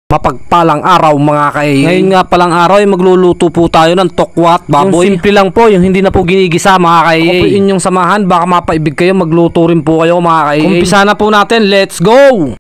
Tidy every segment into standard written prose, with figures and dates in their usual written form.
Mapagpalang araw mga kaibigan. Ngayon nga palang araw ay magluluto po tayo ng tokwat baboy. Yung simple lang po, yung hindi na po ginigisa mga kaibigan. Ako po inyong samahan, baka mapaibig kayo, magluto rin po kayo mga kaibigan. Umpisa na po natin, let's go!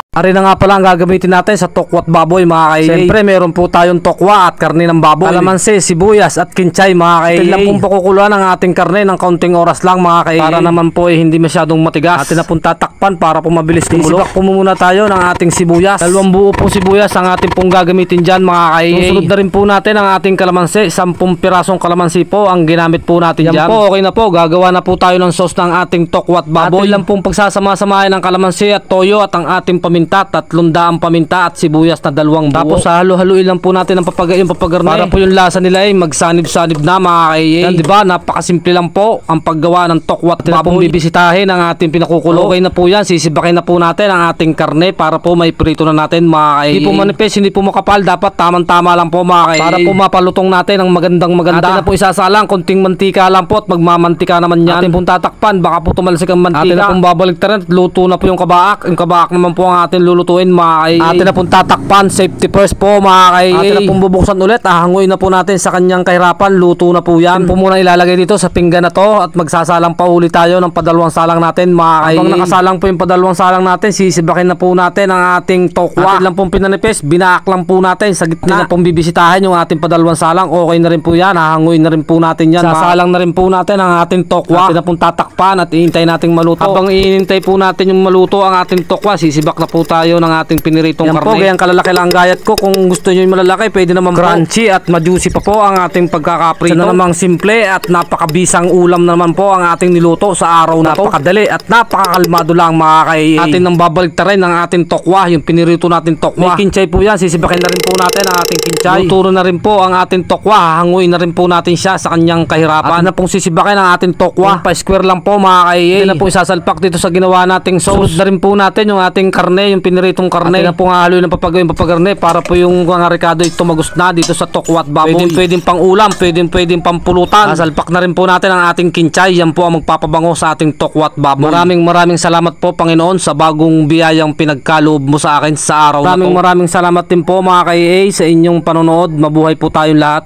Ari na nga pala ang gagamitin natin sa tokwat baboy mga kaibigan. Siyempre meron po tayong tokwa at karne ng baboy, kalamansi, sibuyas at kinchay mga kaibigan. Atin lang pong pakukuluan ang ating karne ng kaunting oras lang mga kaibigan, para naman po hindi masyadong matigas. Atin na pong tatakpan para po mabilis kumulo. Isibak po muna tayo ng ating sibuyas. 2 buo pong sibuyas ang ating pong gagamitin dyan mga kaibigan. Susunod na rin po natin ang ating kalamansi. 10 pirasong kalamansi po ang ginamit po natin dyan. Po okay na po, gagawa na po tayo ng sauce ng ating tokwat baboy. Atin lang pong pagsasama-samahin ng kalamansi at toyo at ang ating paminta, 300 paminta at sibuyas na 2 buo. Tapos halo-haluin lang po natin ang papagarne para po yung lasa nila ay magsanib-sanib na mga kaibigan. Yan, diba? Napakasimple lang po ang paggawa ng tokwat baboy. Bibisitahin ang ating pinakukulo. Okay na po yan, sisibakin na po natin ang ating karne para po may prito na natin mga kaibigan. Hindi po manipis, hindi po makapal, dapat tamang-tama lang po mga kaibigan, para po mapalutong natin ang magandang-maganda. Atin na po isasalang, konting mantika lang po at magmamantika naman yan. Atin pong tatakpan, baka po tumalsik ang mantika. Atin na pong babaliktaran, luto na po yung kabaak. Yung kabaak naman po ang atin lulutuin mga kaibigan. Atin na pong tatakpan, safety first po mga kaibigan. Atin na pong bubuksan ulit, hanguin na po natin sa kanyang kahirapan, luto na po yan. Atin po muna ilalagay dito sa pinggan na to at magsasalang pa ulit tayo ng padalawang salang natin mga kaibigan. Habang nakasalang po yung padalawang salang natin, sisibakin na po natin ang ating tokwa. Atin lang pong pinanipis, binaak lang po natin sa gitna. Na pong bibisitahin yung ating padalawang salang, okay na rin po yan, hahanguin na rin po natin yan. Sasalang na rin po natin ang ating tokwa. Atin na pong tatakpan at iintay nating maluto. Habang iintay po natin yung maluto ang ating tokwa, sisibak na po tayo ng ating piniritong karne. Yan po, gayang kalalaki lang gayat ko. Kung gusto nyo yung malalaki, pwede naman crunchy at ma-juicy pa po ang ating pagkakaprito. Sana namang simple at napakabisang ulam naman po ang ating niluto sa araw na to. Napakadali at napakakalmado lang mga kaibigan. Atin nang babaliktarin ang ating tokwa, yung pinirito natin tokwa. May kinchay po yan, sisibakin na rin po natin ang ating kinchay. Luto na rin po ang ating tokwa, hahanguin na rin po natin siya sa kanyang kahirapan. Atin na pong sisibakin ang ating tokwa. Pa-square lang po mga kaibigan. Atin na pong isasalpak dito sa ginawa nating sauce. Sunod na rin po natin yung ating karne, yung piniritong karne. Atin na pong hahaloy ng papagarne para po yung mga rekado ito tumagos na dito sa tokwat baboy. Pwedeng pang ulam, pwedeng pampulutan. Sasalpak na rin po natin ang ating kinchay. Yan po ang magpapabango sa ating tokwat baboy. Maraming salamat po Panginoon sa bagong biyayang pinagkaloob mo sa akin sa araw na to. Maraming salamat din po mga kaibigan sa inyong panonood. Mabuhay po tayong lahat.